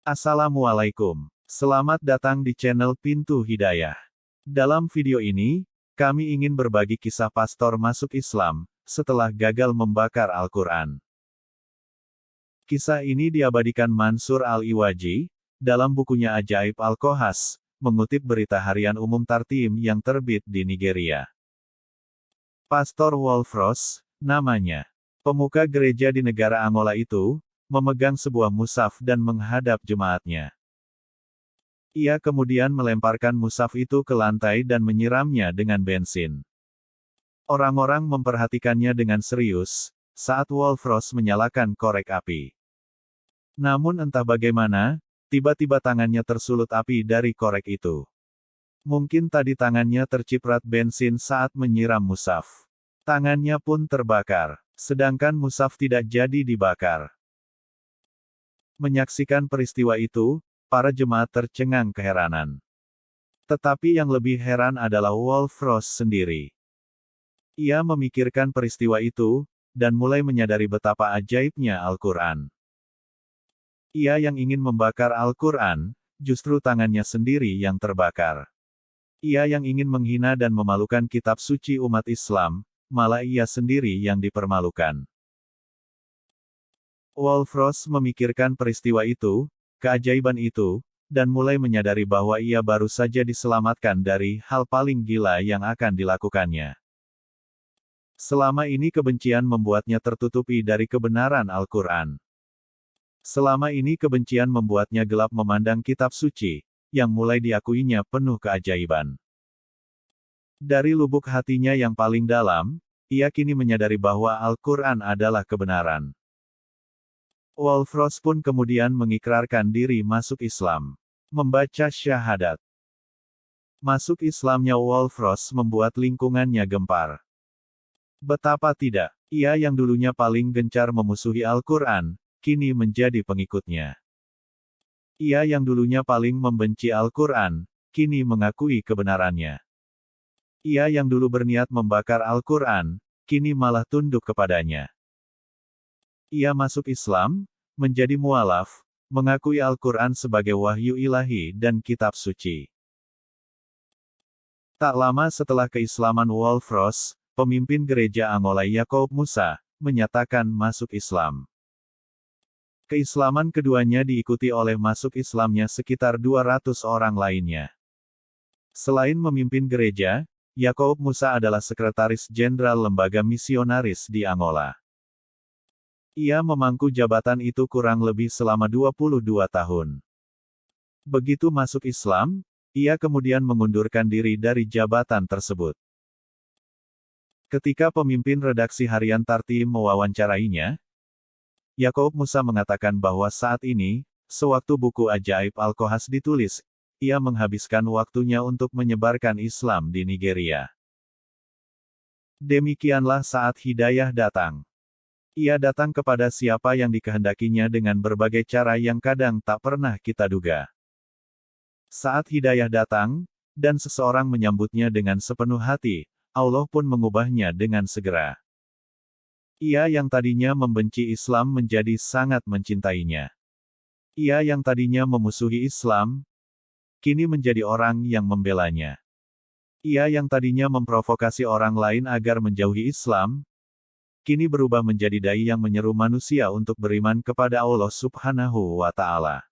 Assalamualaikum. Selamat datang di channel Pintu Hidayah. Dalam video ini, kami ingin berbagi kisah pastor masuk Islam, setelah gagal membakar Al-Quran. Kisah ini diabadikan Mansur Al-Iwaji, dalam bukunya Ajaib Al-Kohas, mengutip berita harian umum Tartim yang terbit di Nigeria. Pastor Wolfros, namanya, pemuka gereja di negara Angola itu, memegang sebuah mushaf dan menghadap jemaatnya. Ia kemudian melemparkan mushaf itu ke lantai dan menyiramnya dengan bensin. Orang-orang memperhatikannya dengan serius, saat Wolfros menyalakan korek api. Namun entah bagaimana, tiba-tiba tangannya tersulut api dari korek itu. Mungkin tadi tangannya terciprat bensin saat menyiram mushaf. Tangannya pun terbakar, sedangkan mushaf tidak jadi dibakar. Menyaksikan peristiwa itu, para jemaat tercengang keheranan. Tetapi yang lebih heran adalah Wolfros sendiri. Ia memikirkan peristiwa itu, dan mulai menyadari betapa ajaibnya Al-Quran. Ia yang ingin membakar Al-Quran, justru tangannya sendiri yang terbakar. Ia yang ingin menghina dan memalukan kitab suci umat Islam, malah ia sendiri yang dipermalukan. Wolfros memikirkan peristiwa itu, keajaiban itu, dan mulai menyadari bahwa ia baru saja diselamatkan dari hal paling gila yang akan dilakukannya. Selama ini kebencian membuatnya tertutupi dari kebenaran Al-Quran. Selama ini kebencian membuatnya gelap memandang kitab suci, yang mulai diakuinya penuh keajaiban. Dari lubuk hatinya yang paling dalam, ia kini menyadari bahwa Al-Quran adalah kebenaran. Wolfros pun kemudian mengikrarkan diri masuk Islam. Membaca syahadat. Masuk Islamnya Wolfros membuat lingkungannya gempar. Betapa tidak, ia yang dulunya paling gencar memusuhi Al-Quran, kini menjadi pengikutnya. Ia yang dulunya paling membenci Al-Quran, kini mengakui kebenarannya. Ia yang dulu berniat membakar Al-Quran, kini malah tunduk kepadanya. Ia masuk Islam, menjadi mualaf, mengakui Al-Quran sebagai wahyu ilahi dan kitab suci. Tak lama setelah keislaman Wolfros, pemimpin gereja Angola Yakob Musa, menyatakan masuk Islam. Keislaman keduanya diikuti oleh masuk Islamnya sekitar 200 orang lainnya. Selain memimpin gereja, Yakob Musa adalah sekretaris jenderal lembaga misionaris di Angola. Ia memangku jabatan itu kurang lebih selama 22 tahun. Begitu masuk Islam, ia kemudian mengundurkan diri dari jabatan tersebut. Ketika pemimpin redaksi harian Tartim mewawancarainya, Yakob Musa mengatakan bahwa saat ini, sewaktu buku Ajaib Al-Kohas ditulis, ia menghabiskan waktunya untuk menyebarkan Islam di Nigeria. Demikianlah saat hidayah datang. Ia datang kepada siapa yang dikehendakinya dengan berbagai cara yang kadang tak pernah kita duga. Saat hidayah datang, dan seseorang menyambutnya dengan sepenuh hati, Allah pun mengubahnya dengan segera. Ia yang tadinya membenci Islam menjadi sangat mencintainya. Ia yang tadinya memusuhi Islam, kini menjadi orang yang membelanya. Ia yang tadinya memprovokasi orang lain agar menjauhi Islam, kini berubah menjadi dai yang menyeru manusia untuk beriman kepada Allah Subhanahu wa Ta'ala.